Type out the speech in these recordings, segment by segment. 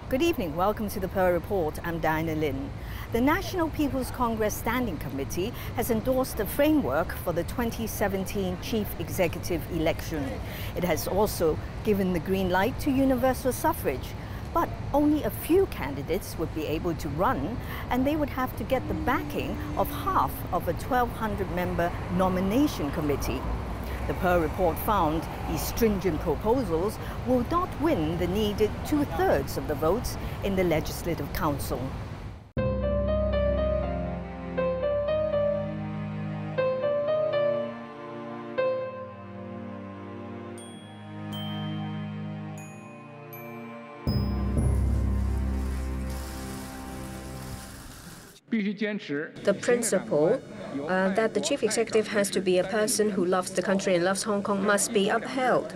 Good evening, welcome to the Pearl Report. I'm Diana Lin. The National People's Congress Standing Committee has endorsed the framework for the 2017 Chief Executive election. It has also given the green light to universal suffrage. But only a few candidates would be able to run, and they would have to get the backing of half of a 1,200-member nomination committee. The Pearl Report found these stringent proposals will not win the needed 2/3 of the votes in the Legislative Council. The principle that the chief executive has to be a person who loves the country and loves Hong Kong must be upheld.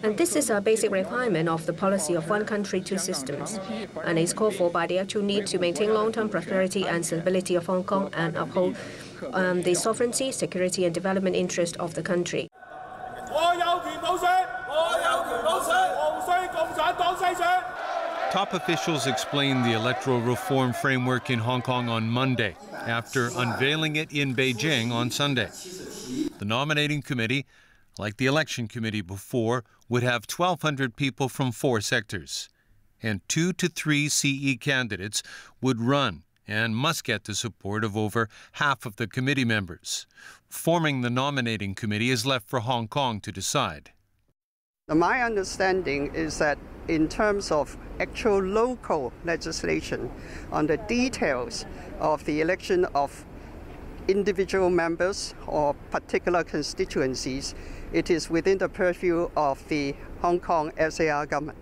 And this is a basic requirement of the policy of one country, two systems. And it's called for by the actual need to maintain long-term prosperity and stability of Hong Kong and uphold the sovereignty, security and development interest of the country. Top officials explained the electoral reform framework in Hong Kong on Monday, after unveiling it in Beijing on Sunday. The nominating committee, like the election committee before, would have 1,200 people from 4 sectors. And 2 to 3 CE candidates would run and must get the support of over half of the committee members. Forming the nominating committee is left for Hong Kong to decide. My understanding is that in terms of actual local legislation on the details of the election of individual members or particular constituencies, it is within the purview of the Hong Kong SAR government.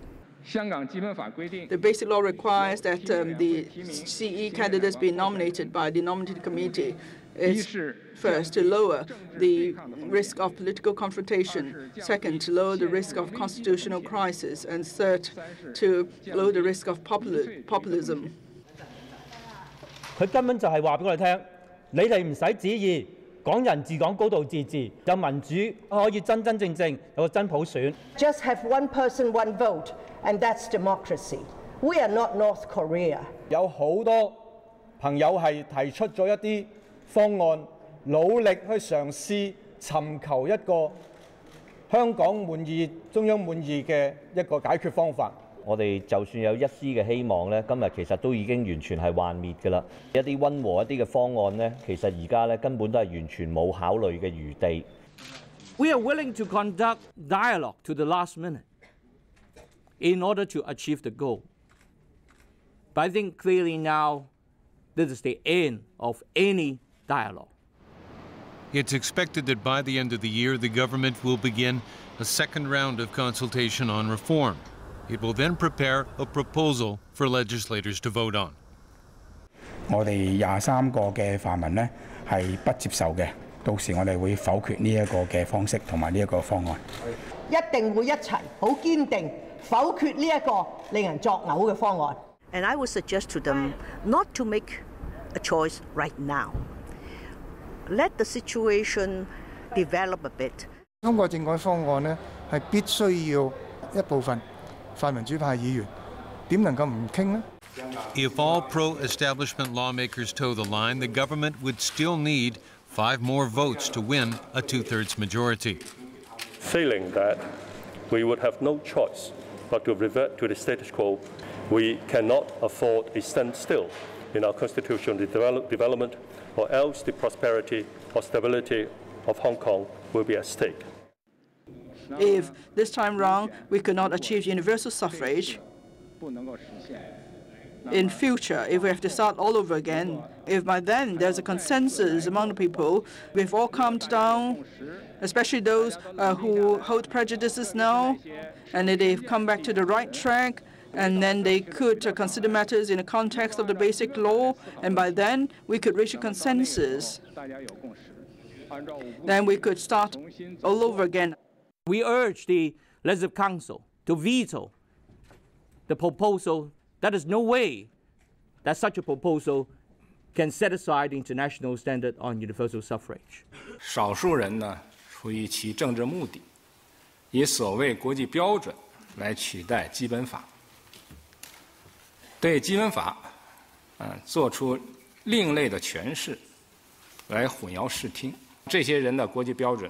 The basic law requires that the CE candidates be nominated by the nominating committee. Is first, to lower the risk of political confrontation, second, to lower the risk of constitutional crisis, and third, to lower the risk of populism. 佢根本就係話俾我哋聽，你哋唔使旨意，港人治港高度自治，有民主可以真真正正有個真普選。Just have one person, one vote, and that's democracy. We are not North Korea. 有好多朋友係提出咗一啲方案，努力去嘗試尋求一個香港滿意、中央滿意嘅一個解決方法。我哋就算有一絲嘅希望咧，今日其實都已經完全係幻滅㗎啦。一啲溫和一啲嘅方案咧，其實而家咧根本都係完全冇考慮嘅餘地。We are willing to conduct dialogue to the last minute in order to achieve the goal. But I think clearly now this is the end of any dialogue. It's expected that by the end of the year, the government will begin a second round of consultation on reform. It will then prepare a proposal for legislators to vote on. 我哋23個嘅泛民呢係不接受嘅，到時我哋會否決呢一個嘅方式同埋呢一個方案。一定會一齊好堅定否決呢一個令人作嘔嘅方案。And I would suggest to them not to make a choice right now. Let the situation develop a bit. 今個政改方案呢係必須要一部分泛民主派議員點能夠唔傾呢？ If all pro-establishment lawmakers toe the line, the government would still need 5 more votes to win a 2/3 majority. Failing that, we would have no choice but to revert to the status quo. We cannot afford a standstill in our constitutional development, or else the prosperity or stability of Hong Kong will be at stake. If this time round we could not achieve universal suffrage, in future, if we have to start all over again, if by then there's a consensus among the people, we've all calmed down, especially those who hold prejudices now, and they've come back to the right track, and then they could consider matters in the context of the basic law, and by then we could reach a consensus. Then we could start all over again. We urge the Legislative Council to veto the proposal. There is no way that such a proposal can set aside the international standard on universal suffrage. 少数人呢，出于其政治目的，以所谓国际标准来取代基本法。对基本法做出另类的诠释，来混淆视听。这些人的国际标准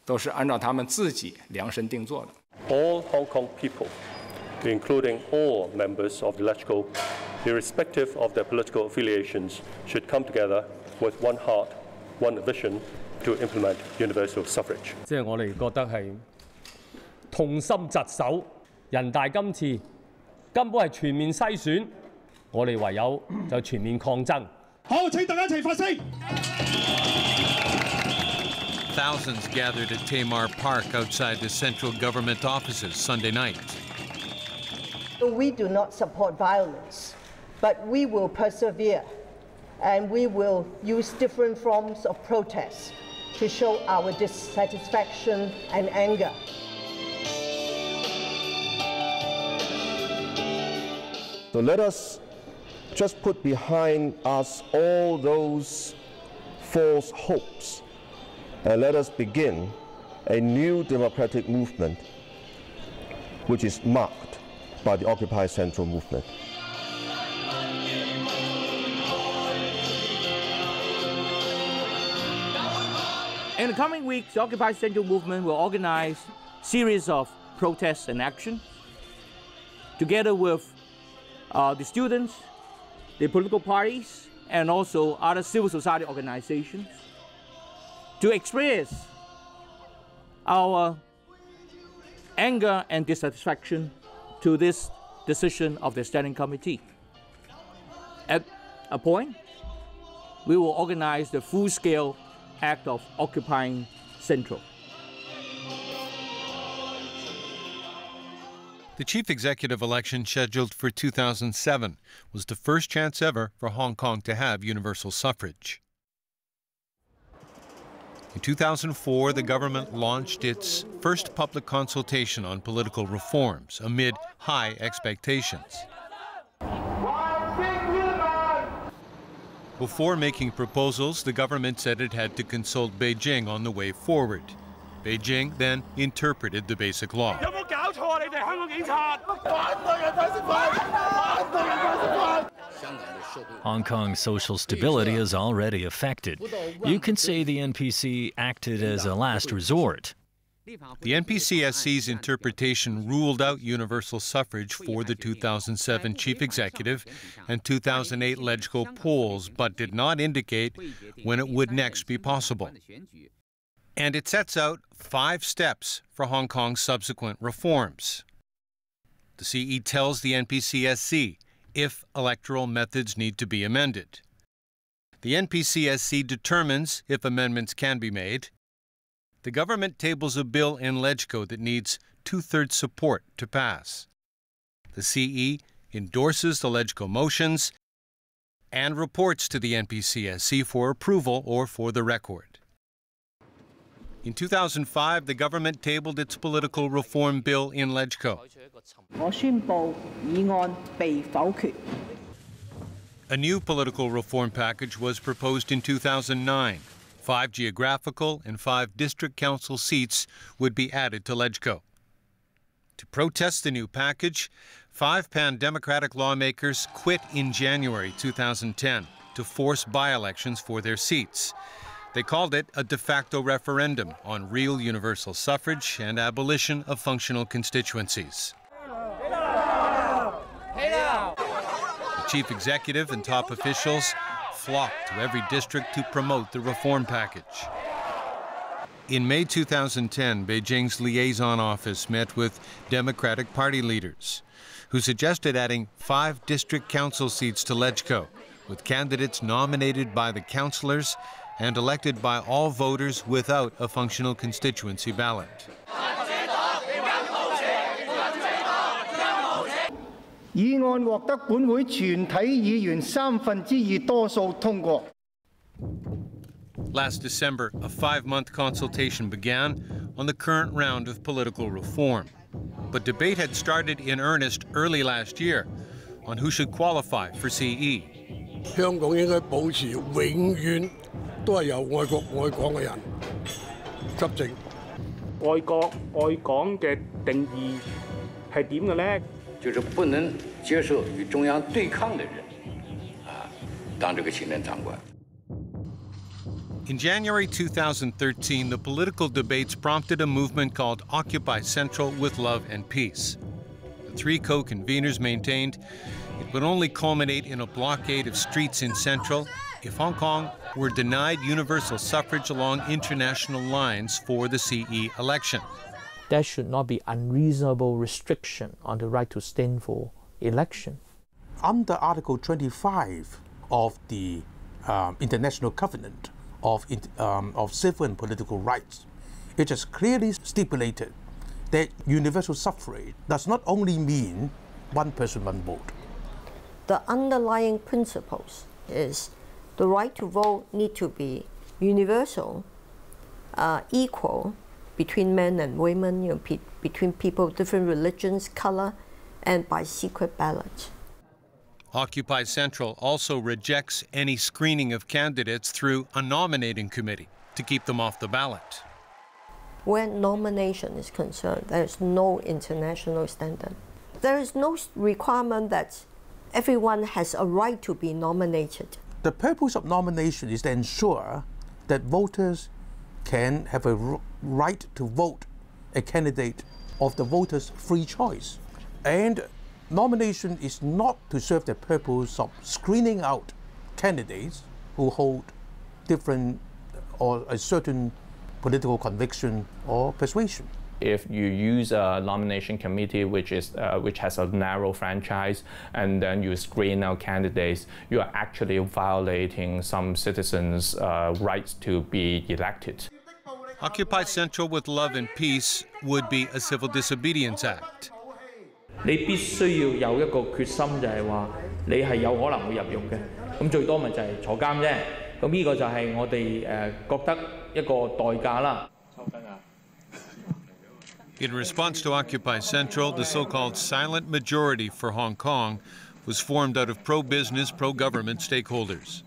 都是按照他们自己量身定做的。All Hong Kong people, including all members of the LegCo, irrespective of their political affiliations, should come together with one heart, one vision to implement universal suffrage. 即係我哋覺得係痛心疾首，人大今次根本係全面篩選，我哋唯有就全面抗爭。好，請大家一齊發聲。Thousands gathered at Tamar Park outside the central government offices Sunday night. We do not support violence, but we will persevere and we will use different forms of protest to show our dissatisfaction and anger. So let us just put behind us all those false hopes and let us begin a new democratic movement which is marked by the Occupy Central movement. In the coming weeks, the Occupy Central movement will organize a series of protests and action together with the students, the political parties, and also other civil society organizations to express our anger and dissatisfaction to this decision of the Standing Committee. At a point, we will organize the full-scale act of occupying Central. The chief executive election scheduled for 2007 was the first chance ever for Hong Kong to have universal suffrage. In 2004, the government launched its first public consultation on political reforms amid high expectations. Before making proposals, the government said it had to consult Beijing on the way forward. Beijing then interpreted the Basic Law. Hong Kong's social stability is already affected. You can say the NPC acted as a last resort. The NPCSC's interpretation ruled out universal suffrage for the 2007 chief executive and 2008 LegCo polls, but did not indicate when it would next be possible. And it sets out 5 steps for Hong Kong's subsequent reforms. The CE tells the NPCSC if electoral methods need to be amended. The NPCSC determines if amendments can be made. The government tables a bill in LegCo that needs 2/3 support to pass. The CE endorses the LegCo motions and reports to the NPCSC for approval or for the record. In 2005, the government tabled its political reform bill in LegCo. 我宣布議案被否決。 A new political reform package was proposed in 2009. 5 geographical and 5 district council seats would be added to LegCo. To protest the new package, 5 pan-democratic lawmakers quit in January 2010 to force by-elections for their seats. They called it a de facto referendum on real universal suffrage and abolition of functional constituencies. The chief executive and top officials flocked to every district to promote the reform package. In May 2010, Beijing's liaison office met with Democratic Party leaders who suggested adding 5 district council seats to LegCo, with candidates nominated by the councillors and elected by all voters without a functional constituency ballot. 議案獲得本會全體議員2/3多數通過。 Last December, a 5-month consultation began on the current round of political reform. But debate had started in earnest early last year on who should qualify for CE. 香港應該保持永遠都係由愛國愛港嘅人執政。愛國愛港嘅定義係點嘅呢？就是不能接受与中央对抗的人当这个行政长官。 In January 2013, the political debates prompted a movement called Occupy Central with Love and Peace. The three co-conveners maintained it would only culminate in a blockade of streets in Central if Hong Kong were denied universal suffrage along international lines for the CE election. There should not be unreasonable restriction on the right to stand for election. Under Article 25 of the International Covenant of Civil and Political Rights, it is clearly stipulated that universal suffrage does not only mean one person, one vote. The underlying principles is the right to vote need to be universal, equal between men and women, between people of different religions, color, and by secret ballot. Occupy Central also rejects any screening of candidates through a nominating committee to keep them off the ballot. When nomination is concerned, there is no international standard. There is no requirement that everyone has a right to be nominated. The purpose of nomination is to ensure that voters can have a right to vote a candidate of the voters' free choice. And nomination is not to serve the purpose of screening out candidates who hold different or a certain political conviction or persuasion. If you use a nomination committee which has a narrow franchise and then you screen out candidates, you are actually violating some citizens' rights to be elected. Occupy Central with Love and Peace would be a civil disobedience act. 你必須要有一個決心，就係話你係有可能會入獄嘅，咁最多咪就係坐監啫。咁呢個就係我哋覺得一個代價啦。In response to Occupy Central, the so-called silent majority for Hong Kong was formed out of pro-business, pro-government stakeholders.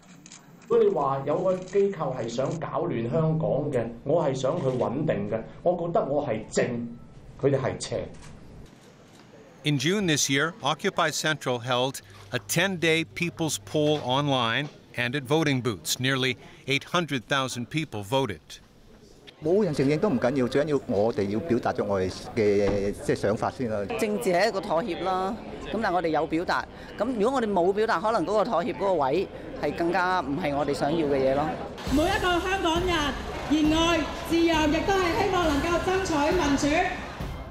如果你話有個機構係想搞亂香港嘅，我係想佢穩定嘅，我覺得我係正，佢哋係邪。 In June this year, Occupy Central held a 10-day people's poll online and at voting booths. Nearly 800,000 people voted. 冇人承認都唔緊要，最緊要我哋要表達咗我哋嘅想法先啦。政治係一個妥協啦，咁但係我哋有表達，咁如果我哋冇表達，可能嗰個妥協嗰個位係更加唔係我哋想要嘅嘢咯。每一個香港人熱愛自由，亦都係希望能夠爭取民主。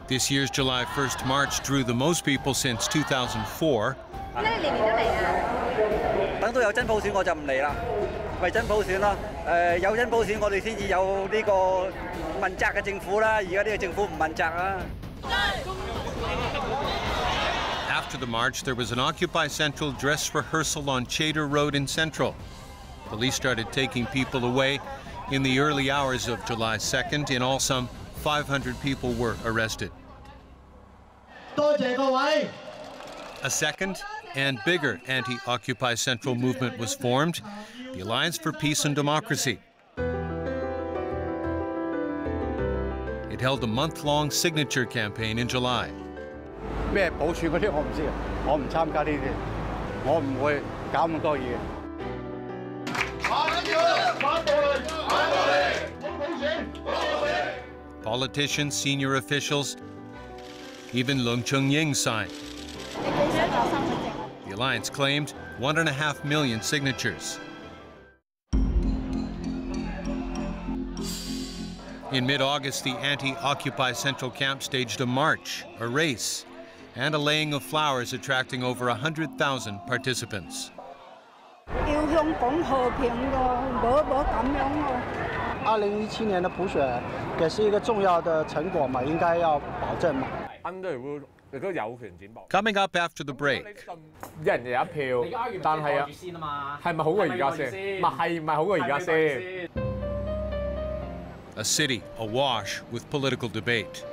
This year's July 1st march drew the most people since 2004. 咩年都嚟啊？等到有真普選我就唔嚟啦，為真普選啦。有真普選我哋先至有呢個問責嘅政府啦。而家呢個政府唔問責啦。After the march, there was an Occupy Central dress rehearsal on Chater Road in Central. Police started taking people away in the early hours of July 2nd. In all, some 500 people were arrested. A second and bigger anti-Occupy Central movement was formed, the Alliance for Peace and Democracy. It held a month-long signature campaign in July. 咩保處嗰啲我唔知，我唔參加呢啲，我唔會搞咁多嘢。 Politicians, senior officials, even Leung Chun-ying signed. The alliance claimed 1.5 million signatures. In mid-August, the anti-Occupy Central camp staged a march, a race, and a laying of flowers attracting over 100,000 participants. 要香港和平咯，冇咁樣咯。2017年的普選也是一個重要的成果嘛，應該要保證嘛。Coming up after the break. 一人有一票，但係啊，係咪好過而家先？係唔係好過而家先？ A city awash with political debate.